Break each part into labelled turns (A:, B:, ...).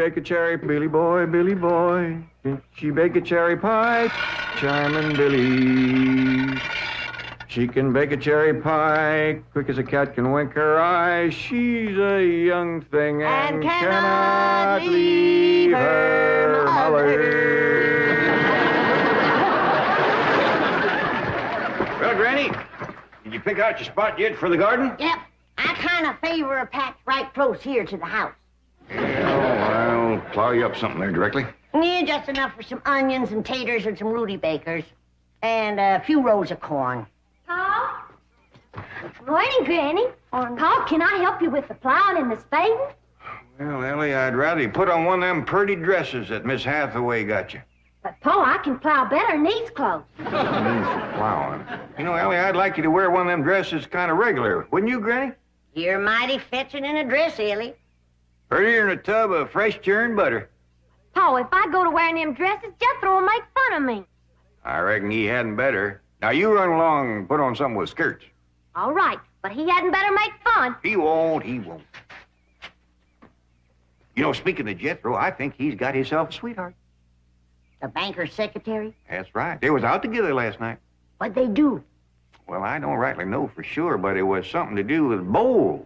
A: bake a cherry, Billy boy, Billy boy? Did she bake a cherry pie? Chiming Billy. She can bake a cherry pie, quick as a cat can wink her eye. She's a young thing and cannot leave her mother.
B: Well, Granny, did you pick out your spot yet for the garden?
C: Yep. I kind of favor a patch right close here to the house.
B: Yeah, I'll plow you up something there directly.
C: Yeah, just enough for some onions and taters and some Rudy Bakers. And a few rows of corn.
D: Paul? Morning, Granny. Paul, can I help you with the plowing and the spading?
B: Well, Ellie, I'd rather you put on one of them pretty dresses that Miss Hathaway got you.
D: But, Paul, I can plow better in these clothes.
B: Means for plowing. You know, Ellie, I'd like you to wear one of them dresses kind of regular. Wouldn't you, Granny?
C: You're mighty fetching in a dress, Elly.
B: Prettier than a tub of fresh churned butter.
D: Paul, if I go to wearing them dresses, Jethro will make fun of me.
B: I reckon he hadn't better. Now, you run along and put on something with skirts.
D: All right, but he hadn't better make fun.
B: He won't. You know, speaking of Jethro, I think he's got himself a sweetheart.
C: The banker's secretary?
B: That's right. They was out together last night.
C: What'd they do?
B: Well, I don't rightly know for sure, but it was something to do with bowls.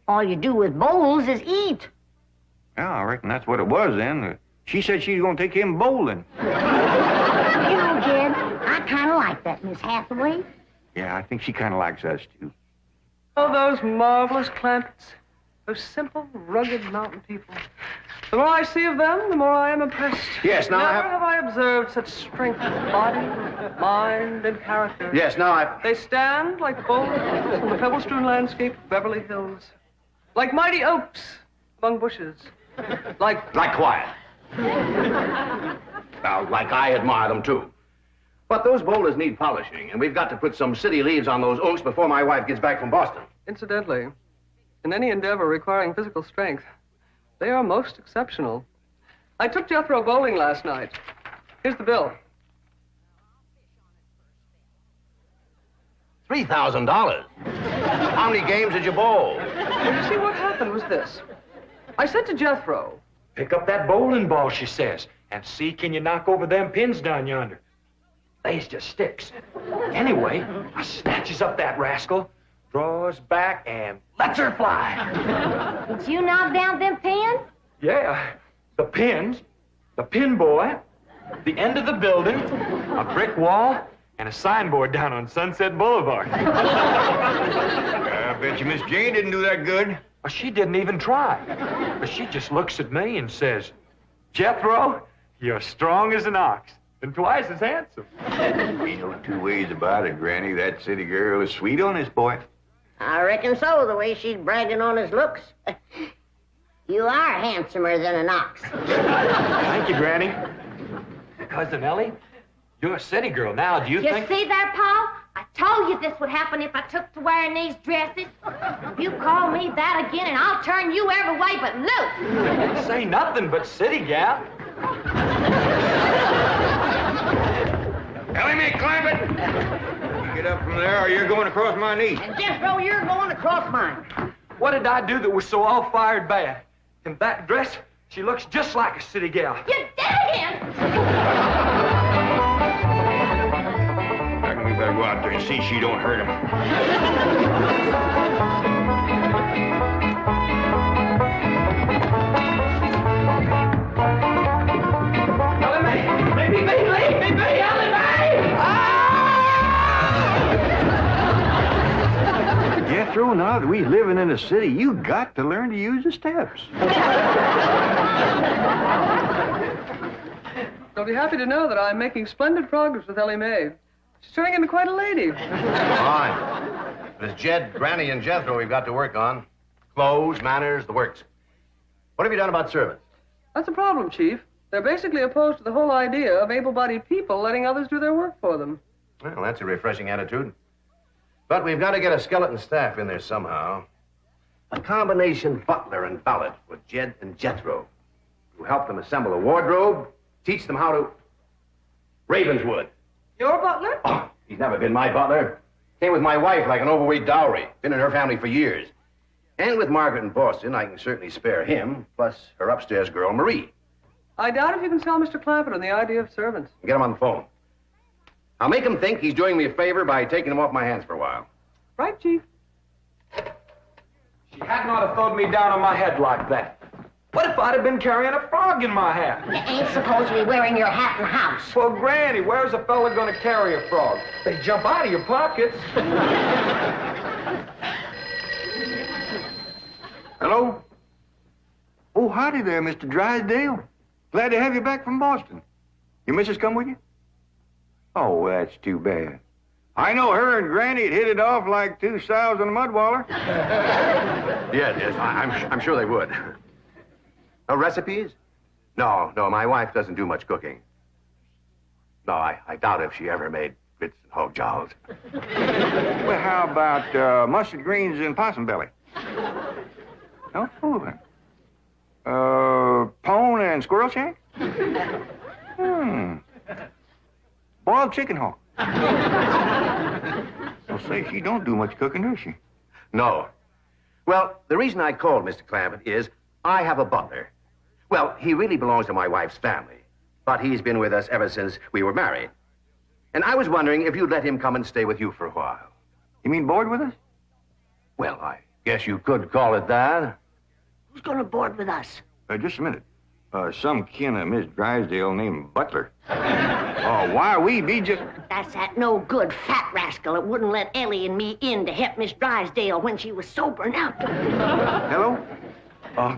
C: All you do with bowls is eat.
B: Yeah, I reckon that's what it was then. She said she was going to take him bowling.
C: You know, Jed, I kind of like that Miss Hathaway.
B: Yeah, I think she kind of likes us, too.
E: Oh, those marvelous Clampetts. Those simple, rugged mountain people. The more I see of them, the more I am impressed.
F: Yes, now
E: Never have I observed such strength of body, mind, and character.
F: Yes, now
E: They stand like bold hills in the pebble-strewn landscape of Beverly Hills. Like mighty oaks among bushes. Like
F: quiet. Now, like I admire them, too. But those boulders need polishing, and we've got to put some city leaves on those oaks before my wife gets back from Boston.
E: Incidentally, in any endeavor requiring physical strength, they are most exceptional. I took Jethro bowling last night. Here's the bill.
F: $3,000. How many games did you bowl?
E: Well, you see, what happened was this. I said to Jethro,
G: Pick up that bowling ball, she says, and see can you knock over them pins down yonder. They's just sticks. Anyway, I snatches up that rascal, draws back, and lets her fly.
D: Did you knock down them pins?
G: Yeah, the pins, the pin boy, the end of the building, a brick wall, and a signboard down on Sunset Boulevard.
B: I bet you Miss Jane didn't do that good.
G: Well, she didn't even try. But she just looks at me and says, Jethro, you're strong as an ox and twice as handsome.
B: Ain't no two ways about it, Granny. That city girl is sweet on this boy.
C: I reckon so, the way she's bragging on his looks. You are handsomer than an ox.
G: Thank you, Granny. Cousin Ellie, you're a city girl now. Do you
D: You
G: think...
D: see there, Paul? I told you this would happen if I took to wearing these dresses. You call me that again, and I'll turn you every way but loose.
G: Say nothing but city gal.
B: Elly May, Clampett! You get up from there, or you're going across my knee.
C: And Jethro, you're going across mine.
G: What did I do that was so all-fired bad? In that dress, she looks just like a city gal.
D: You did it again!
B: I reckon we better go out there and see she don't hurt him.
G: Elly May! Elly May! Elly May!
B: Jethro, now that we living in a city, you got to learn to use the steps.
E: you'll be happy to know that I'm making splendid progress with Elly May. She's turning into quite a lady.
F: Fine. There's Jed, Granny, and Jethro we've got to work on. Clothes, manners, the works. What have you done about servants?
E: That's a problem, Chief. They're basically opposed to the whole idea of able-bodied people letting others do their work for them.
F: Well, that's a refreshing attitude. But we've got to get a skeleton staff in there somehow. A combination butler and valet with Jed and Jethro, who help them assemble a wardrobe, teach them how to... Ravenswood.
E: Your butler?
F: Oh, he's never been my butler. Came with my wife like an overweight dowry. Been in her family for years. And with Margaret in Boston, I can certainly spare him, plus her upstairs girl, Marie.
E: I doubt if you can sell Mr. Clampett on the idea of servants.
F: Get him on the phone. I'll make him think he's doing me a favor by taking him off my hands for a while.
E: Right, Chief?
G: She had not have thrown me down on my head like that. What if I'd have been carrying a frog in my hat?
C: You ain't supposed to be wearing your hat in the house.
G: Well, Granny, where's a fella gonna carry a frog? They jump out of your pockets.
B: Hello? Oh, howdy there, Mr. Drysdale. Glad to have you back from Boston. Your missus come with you? Oh, that's too bad. I know her and Granny had hit it off like two sows in a mud waller.
F: Yes, I'm sure they would. No recipes? No, my wife doesn't do much cooking. No, I doubt if she ever made grits and hog jowls.
B: Well, how about mustard greens and possum belly? No fooling. Pone and squirrel shank? Boiled chicken hawk. Well, say, she don't do much cooking, does she?
F: No. Well, the reason I called Mr. Clampett is I have a butler. Well, he really belongs to my wife's family, but he's been with us ever since we were married. And I was wondering if you'd let him come and stay with you for a while.
B: You mean board with us?
F: Well, I guess you could call it that.
C: Who's gonna board with us?
B: Just a minute. Some kin of Miss Drysdale named Butler. Why we be just...
C: That's that no good fat rascal that wouldn't let Elly and me in to help Miss Drysdale when she was sobering out.
B: Hello?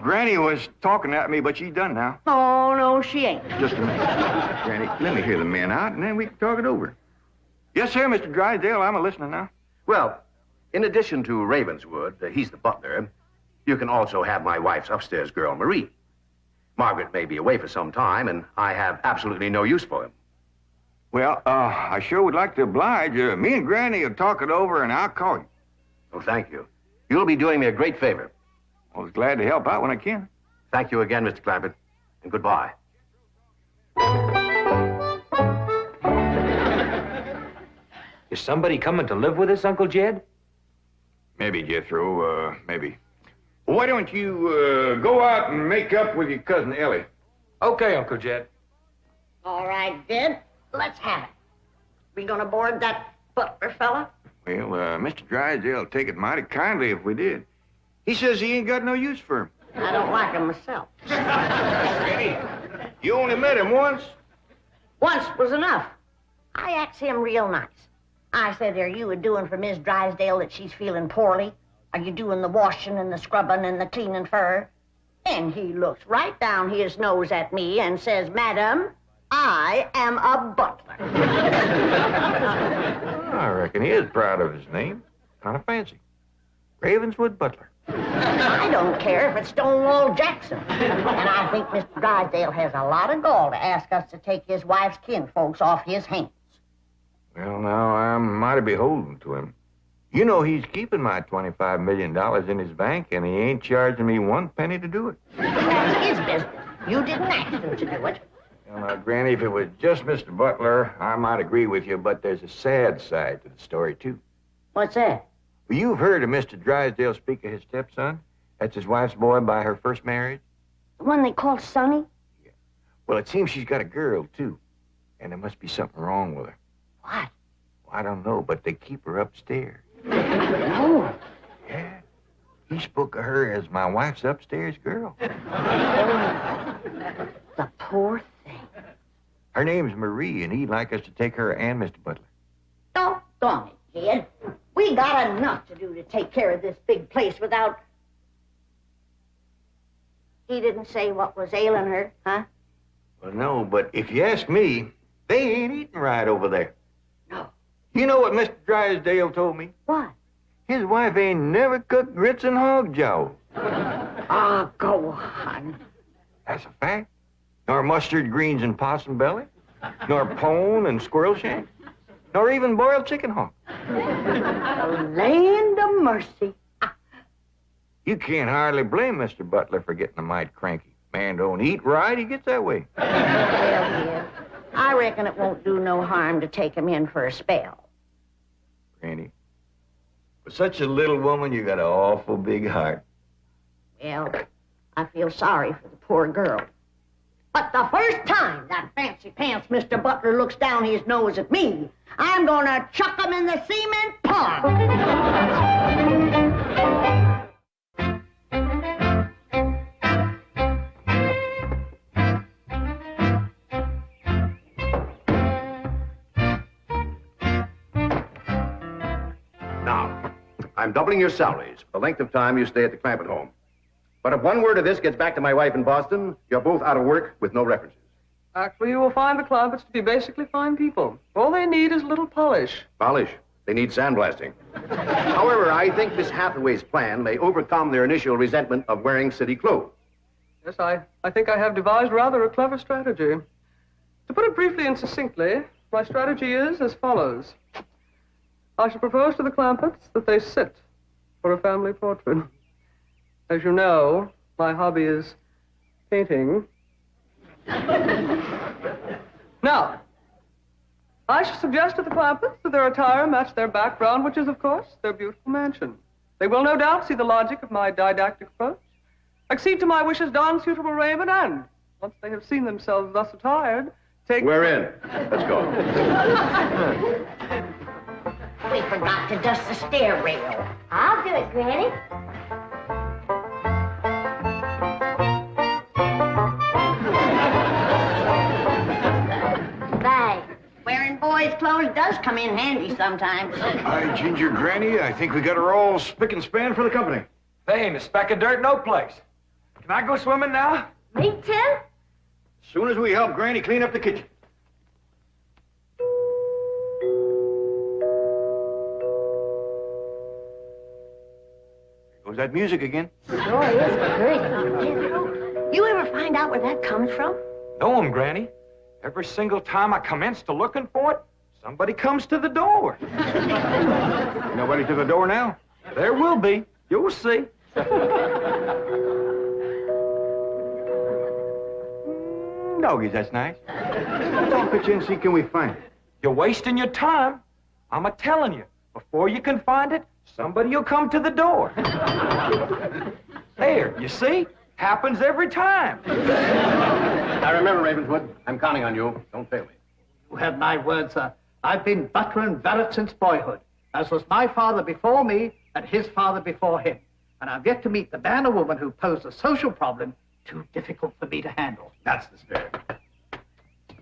B: Granny was talking at me, but she's done now.
C: Oh, no, she ain't.
B: Just a minute. Granny, let me hear the men out, and then we can talk it over. Yes, sir, Mr. Drysdale. I'm a-listening now.
F: Well, in addition to Ravenswood, he's the butler, you can also have my wife's upstairs girl, Marie. Margaret may be away for some time, and I have absolutely no use for him.
B: Well, I sure would like to oblige. Me and Granny will talk it over, and I'll call you.
F: Oh, thank you. You'll be doing me a great favor.
B: I was glad to help out when I can.
F: Thank you again, Mr. Clampett, and goodbye.
G: Is somebody coming to live with us, Uncle Jed?
B: Maybe, Jethro, maybe. Why don't you go out and make up with your cousin Elly?
G: Okay, Uncle Jed.
C: All right, Jed. Let's have it. We gonna board that Butler fella?
B: Well, Mr. Drysdale will take it mighty kindly if we did. He says he ain't got no use for him.
C: I don't like him myself.
B: Granny, you only met him once?
C: Once was enough. I asked him real nice. I said, are you a-doing for Miss Drysdale that she's feeling poorly? Are you doing the washing and the scrubbing and the cleaning for her? And he looks right down his nose at me and says, Madam, I am a butler.
B: I reckon he is proud of his name. Kind of fancy. Ravenswood Butler.
C: I don't care if it's Stonewall Jackson. And I think Mr. Drysdale has a lot of gall to ask us to take his wife's kinfolks off his hands.
B: Well, now, I'm mighty beholden to him. You know he's keeping my $25 million in his bank, and he ain't charging me one penny to do it.
C: That's his business. You didn't ask him to do it.
B: Well, now, Granny, if it was just Mr. Butler, I might agree with you, but there's a sad side to the story, too.
C: What's that?
B: Well, you've heard of Mr. Drysdale speak of his stepson. That's his wife's boy by her first marriage.
C: The one they call Sonny?
B: Yeah. Well, it seems she's got a girl, too. And there must be something wrong with her.
C: What?
B: Well, I don't know, but they keep her upstairs.
C: No.
B: Yeah. He spoke of her as my wife's upstairs girl.
C: Oh, the poor thing.
B: Her name's Marie, and he'd like us to take her and Mr. Butler.
C: Doggone it, kid. We got enough to do to take care of this big place without... He didn't say what was ailing her, huh?
B: Well, no, but if you ask me, they ain't eating right over there.
C: No.
B: You know what Mr. Drysdale told me?
C: What?
B: His wife ain't never cooked grits and hog jowl.
C: Oh, go on.
B: That's a fact. Nor mustard greens and possum belly. Nor pone and squirrel shank. Nor even boiled chicken hawk.
C: Land of mercy.
B: You can't hardly blame Mr. Butler for getting a mite cranky. Man don't eat right, he gets that way.
C: Well, dear, I reckon it won't do no harm to take him in for a spell.
B: Granny, for such a little woman, you got an awful big heart.
C: Well, I feel sorry for the poor girl. But the first time that fancy pants Mr. Butler looks down his nose at me, I'm gonna chuck him in the cement pond.
F: Now, I'm doubling your salaries for the length of time you stay at the Clampett home. But if one word of this gets back to my wife in Boston, you're both out of work with no references.
E: Actually, you will find the Clampetts to be basically fine people. All they need is a little polish.
F: Polish? They need sandblasting. However, I think Miss Hathaway's plan may overcome their initial resentment of wearing city clothes.
E: Yes, I think I have devised rather a clever strategy. To put it briefly and succinctly, my strategy is as follows. I shall propose to the Clampetts that they sit for a family portrait. As you know, my hobby is painting. Now, I shall suggest to the Clampetts that their attire match their background, which is, of course, their beautiful mansion. They will no doubt see the logic of my didactic approach, accede to my wishes, don suitable raiment, and, once they have seen themselves thus attired, take...
F: We're in. Let's go.
C: We forgot to dust the stair rail.
D: I'll do it, Granny. Thanks.
C: Wearing boys' clothes does come in handy sometimes.
B: Hi, Ginger Granny. I think we got her all spick and span for the company.
G: They ain't a speck of dirt, no place. Can I go swimming now?
D: Me too?
B: As soon as we help Granny clean up the kitchen. There goes that music again.
D: Sure is pretty.
C: You ever find out where that comes from?
G: Know 'em, Granny. Every single time I commence to looking for it, somebody comes to the door.
B: Nobody to the door now?
G: There will be. You'll see.
B: Doggies, that's nice. Let's all pitch in and see can we find it.
G: You're wasting your time. I'm a-telling you, before you can find it, somebody will come to the door. There, you see? Happens every time.
F: Now remember, Ravenswood, I'm counting on you. Don't fail me.
H: You have my word, sir. I've been butler and valet since boyhood, as was my father before me and his father before him. And I've yet to meet the man or woman who posed a social problem too difficult for me to handle.
F: That's the spirit.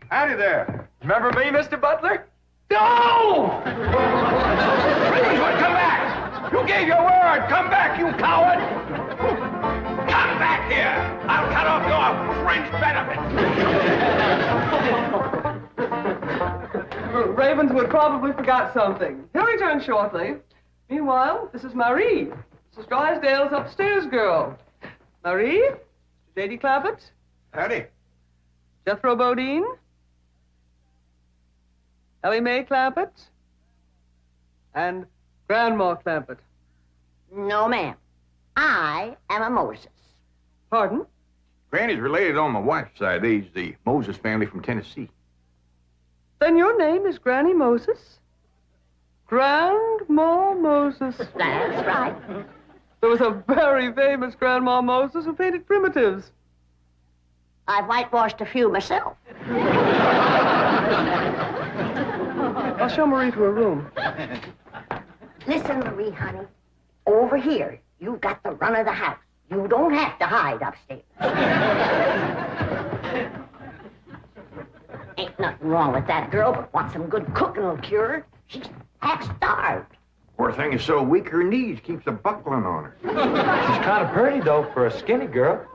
B: Howdy there.
G: Remember me, Mr. Butler?
H: No!
G: Ravenswood, come back! You gave your word! Come back, you coward! Come back here! I'll cut off your fringe benefits! Ravenswood probably forgot something. He'll return shortly. Meanwhile, this is Marie. This is Drysdale's upstairs girl. Marie, J.D. Clampett,
B: Howdy.
E: Jethro Bodine, Elly May Clampett, and Grandma Clampett.
C: No, ma'am. I am a Moses.
E: Pardon?
B: Granny's related on my wife's side. They's the Moses family from Tennessee.
E: Then your name is Granny Moses? Grandma Moses.
C: That's right.
E: There was a very famous Grandma Moses who painted primitives.
C: I've whitewashed a few myself.
E: I'll show Marie to her room.
C: Listen, Marie, honey. Over here, you've got the run of the house. You don't have to hide upstairs. Ain't nothing wrong with that girl, but what some good cooking will cure her. She's half starved.
B: Poor thing is so weak her knees keeps a buckling on her.
G: She's kind of pretty, though, for a skinny girl.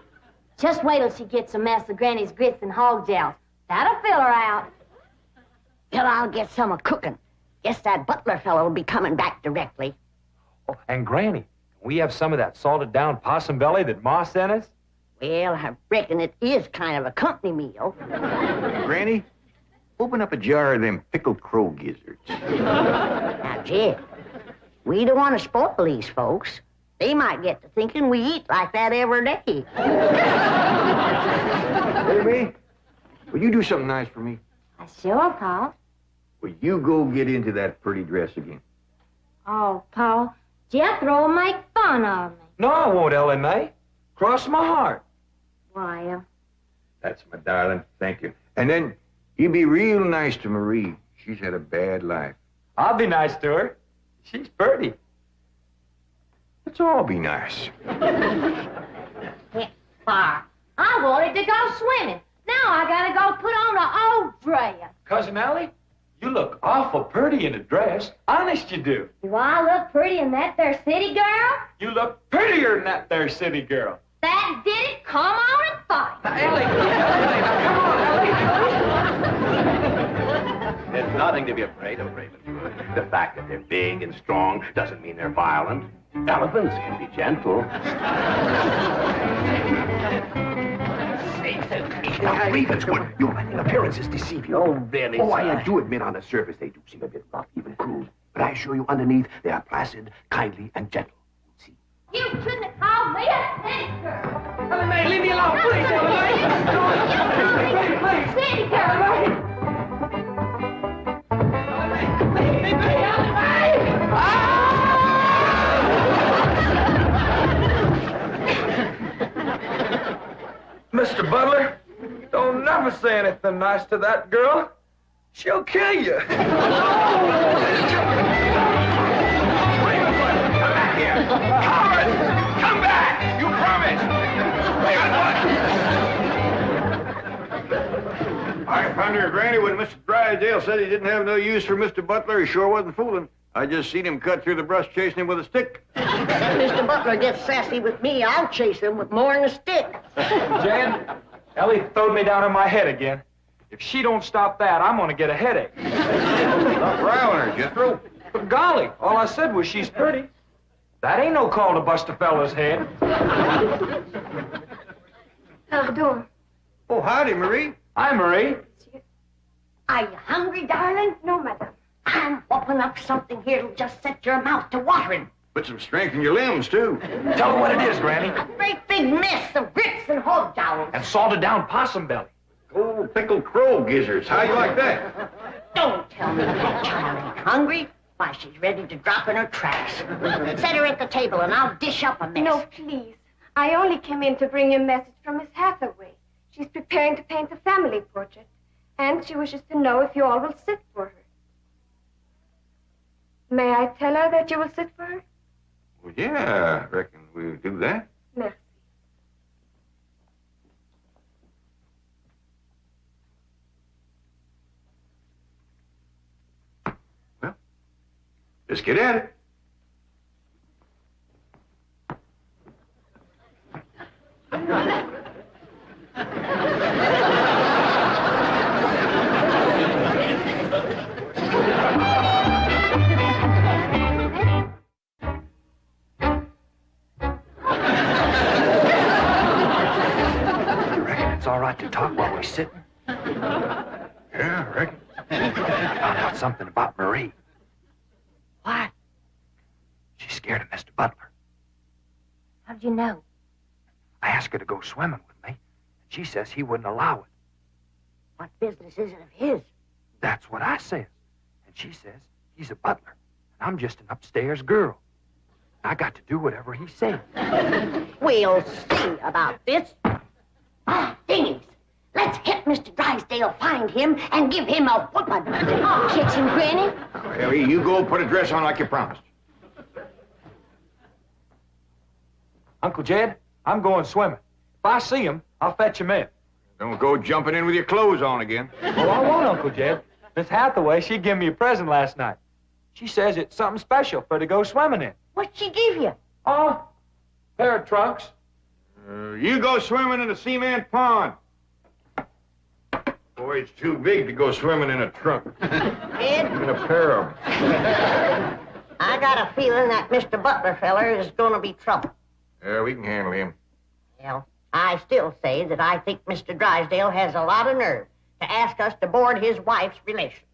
D: Just wait till she gets a mess of Granny's grits and hog gels. That'll fill her out.
C: Till I'll get some of cooking. Guess that Butler fellow will be coming back directly.
G: Oh, and Granny, we have some of that salted down possum belly that Ma sent us?
C: Well, I reckon it is kind of a company meal.
B: Granny, open up a jar of them pickled crow gizzards.
C: Now, Jed, we don't want to spoil these folks. They might get to thinking we eat like that every day.
B: Hey, May, will you do something nice for me?
D: Sure, Paul.
B: Will you go get into that pretty dress again?
D: Oh, Paul, Jethro will make fun of me.
G: No, I won't, Elly May. Cross my heart.
D: Why,
B: That's my darling. Thank you. And then you be real nice to Marie. She's had a bad life.
G: I'll be nice to her. She's pretty.
B: Let's all be nice.
D: heck, far. I wanted to go swimming. Now I gotta go put on an old dress.
G: Cousin Elly, you look awful pretty in a dress. Honest you do.
D: Do I look pretty in that there city girl?
G: You look prettier than that there city girl.
D: That did it. Come on and fight.
G: Elly, come on, Elly.
F: There's nothing to be afraid of, Ravenswood. The fact that they're big and strong doesn't mean they're violent. Elephants can be gentle. Now, Ravenswood, your appearances deceive you.
H: Oh, really,
F: Oh,
H: sir?
F: I do admit on the surface they do seem a bit rough, even cruel. But I assure you underneath they are placid, kindly, and gentle. See?
D: You shouldn't have called me a city girl.
G: Elly May, leave me alone, please, Elly May.
D: City girl.
G: Mr. Butler, don't never say anything nice to that girl. She'll kill you.
F: Come back here! Coward! Come back! You promised!
B: I found her granny when Mr. Drysdale said he didn't have no use for Mr. Butler. He sure wasn't fooling. I just seen him cut through the brush chasing him with a stick.
C: If Mr. Butler gets sassy with me, I'll chase him with more than a stick.
G: Jan, Elly throwed me down on my head again. If she don't stop that, I'm gonna get a headache.
B: Stop riling her, Jethro.
G: But golly, all I said was she's pretty. That ain't no call to bust a fella's head.
D: Pardon.
B: Oh, howdy, Marie.
G: Hi, Marie.
C: Are you hungry, darling?
D: No, madame.
C: I'm whooping up something here that'll just set your mouth to watering.
B: Put some strength in your limbs, too.
G: Tell her what it is, Granny.
C: A great big mess of grits and hog jowls.
G: And salted down possum belly.
B: Oh, pickled crow gizzards. How you like that?
C: Don't tell me that child ain't hungry. Why, she's ready to drop in her tracks. Set her at the table and I'll dish up a mess.
I: No, please. I only came in to bring you a message from Miss Hathaway. She's preparing to paint a family portrait, and she wishes to know if you all will sit for her. May I tell her that you will sit for her?
B: Well, yeah, I reckon we'll do that.
I: Merci.
B: Well, let's get at it.
F: It's all right to talk while we're sitting.
B: Yeah, I reckon.
F: I found out something about Marie.
C: What?
F: She's scared of Mr. Butler.
C: How'd you know?
F: I asked her to go swimming with me, and she says he wouldn't allow it.
C: What business is it of his?
F: That's what I says. And she says he's a butler, and I'm just an upstairs girl. I got to do whatever he says.
C: We'll see about this. Ah, dingies. Let's hit Mr. Drysdale, find him, and give him a whooping. Oh, catch him, Granny.
B: Ellie, you go put a dress on like you promised.
G: Uncle Jed, I'm going swimming. If I see him, I'll fetch him in.
B: Don't go jumping in with your clothes on again.
G: Oh, I won't, Uncle Jed. Miss Hathaway, she gave me a present last night. She says it's something special for to go swimming in.
C: What'd she give you?
G: Oh, pair of trunks.
B: You go swimming in the cement pond. Boy, it's too big to go swimming in a trunk.
C: Ed,
B: Even a pair of them.
C: I got a feeling that Mr. Butler feller is gonna be trouble.
B: Yeah, we can handle him.
C: Well, I still say that I think Mr. Drysdale has a lot of nerve to ask us to board his wife's relations.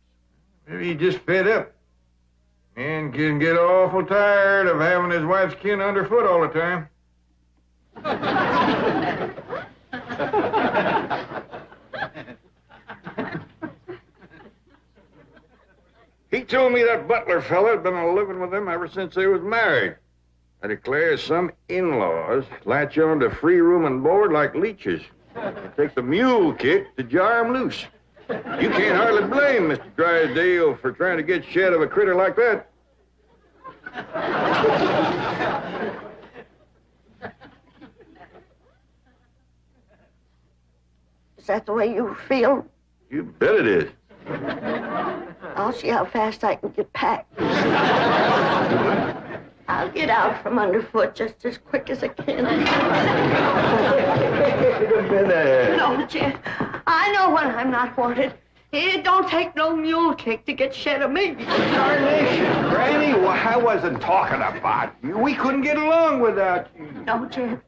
B: Maybe he just fed up. Man can get awful tired of having his wife's kin underfoot all the time. He told me that Butler fella had been living with them ever since they was married. I declare some in-laws latch on to free room and board like leeches. It takes a mule kick to jar 'em loose. You can't hardly blame Mr. Drysdale for trying to get shed of a critter like that.
C: Is that the way you feel?
B: You bet it is.
C: I'll see how fast I can get packed. I'll get out from underfoot just as quick as I can.
B: Wait a minute.
C: No, Jen. I know when I'm not wanted. It don't take no mule kick to get shed of me.
B: Darnation, Granny, well, I wasn't talking about you. We couldn't get along without you.
C: No, Jen.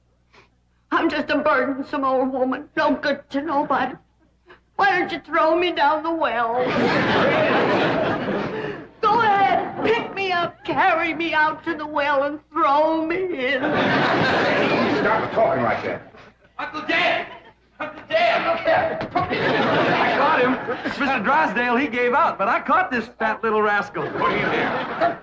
C: I'm just a burdensome old woman. No good to nobody. Why don't you throw me down the well? Go ahead, pick me up, carry me out to the well, and throw me in.
B: Stop talking like that.
G: Uncle Dan! Uncle Dan, look here! I caught him. Mr. Drysdale, he gave out, but I caught this fat little rascal. Put him there.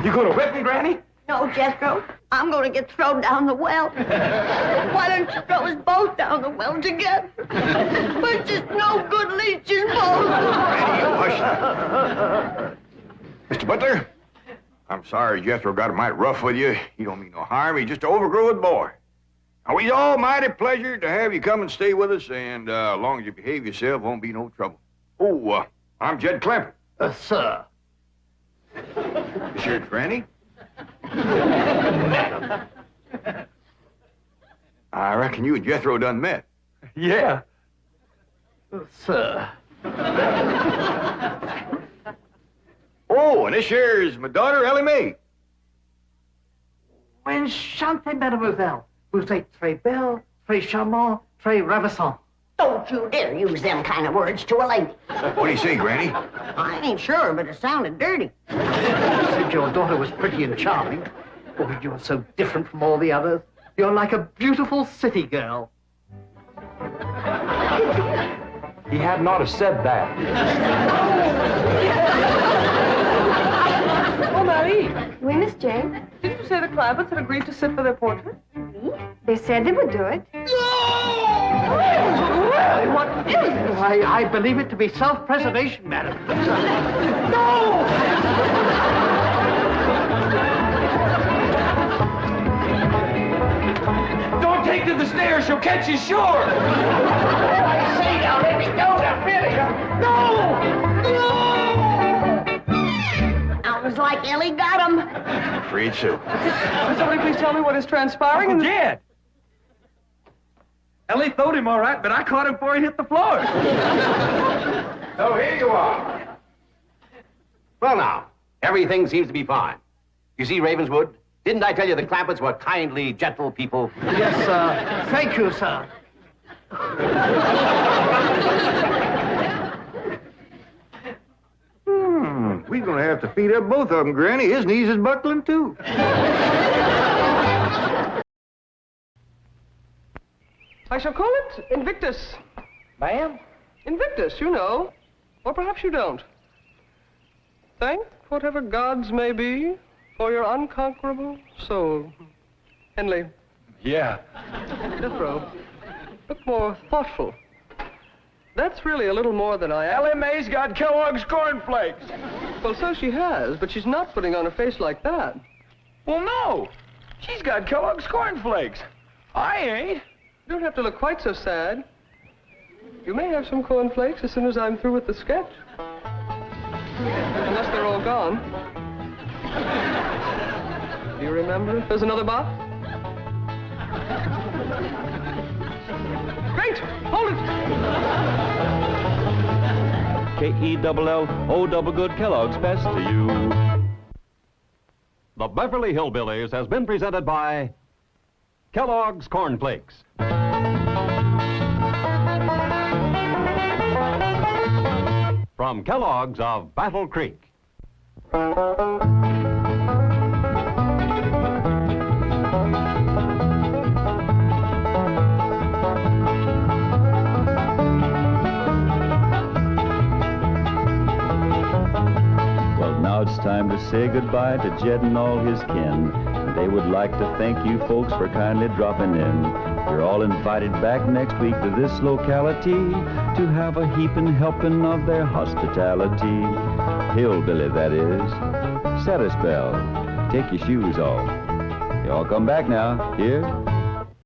G: You gonna whip me, Granny?
C: No, Jethro. I'm going to get thrown down the well. Why don't you throw us both down the well together? We're just no good leeches both.
B: Mr. Butler, I'm sorry Jethro got it mighty rough with you. He don't mean no harm. He's just an overgrowed boy. Now, we's all mighty pleasure to have you come and stay with us, and as long as you behave yourself, won't be no trouble. Oh, I'm Jed Clampett.
H: Sir.
B: This here's Granny. I reckon you and Jethro done met.
G: Yeah.
H: Sir.
B: Oh, and this here is my daughter, Elly May.
H: Enchantée, mademoiselle. Vous êtes très belle, très charmant, très ravissant.
C: Don't you dare use them kind of words to a lady.
B: What do you say, Granny?
C: I ain't sure, but it sounded dirty.
H: You said your daughter was pretty and charming. Oh, you're so different from all the others. You're like a beautiful city girl.
G: He had not have said that.
E: Oh, Marie,
I: Oui, Miss Jane.
E: didn't you say the Clampetts had agreed to sit for their portrait?
I: They said they would do it.
H: What is it? I believe it to be self-preservation, madam.
E: No!
G: Don't take to the stairs, she'll catch you sure.
H: I say now, let me go now, really. No!
C: Sounds like Elly got him.
B: Afraid so.
E: Will somebody please tell me what is transpiring?
G: Uncle Jed! Elly throwed him all right, but I caught him before he hit the floor.
F: So here you are. Well, now, everything seems to be fine. You see, Ravenswood, didn't I tell you the Clampetts were kindly, gentle people?
H: Yes, sir. Thank you, sir.
B: We're gonna have to feed up both of them, Granny. His knees is buckling, too.
E: I shall call it Invictus.
G: Ma'am?
E: Invictus, you know. Or perhaps you don't. Thank whatever gods may be for your unconquerable soul. Henley.
G: Yeah.
E: Jethro. Look more thoughtful. That's really a little more than I...
G: Elly May's got Kellogg's cornflakes.
E: Well, so she has, but she's not putting on a face like that.
G: Well, no. She's got Kellogg's cornflakes. I ain't.
E: You don't have to look quite so sad. You may have some cornflakes as soon as I'm through with the sketch. Unless they're all gone. Do you remember if there's another box? Great! Hold it!
J: K-E-double-L-O double good Kellogg's best to you. The Beverly Hillbillies has been presented by Kellogg's Corn Flakes. From Kellogg's of Battle Creek.
K: Well, now Now it's time to say goodbye to Jed and all his kin. They would like to thank you folks for kindly dropping in. You're all invited back next week to this locality to have a heaping helping of their hospitality. Hillbilly, that is. Set a spell. Take your shoes off. You all come back now. Here?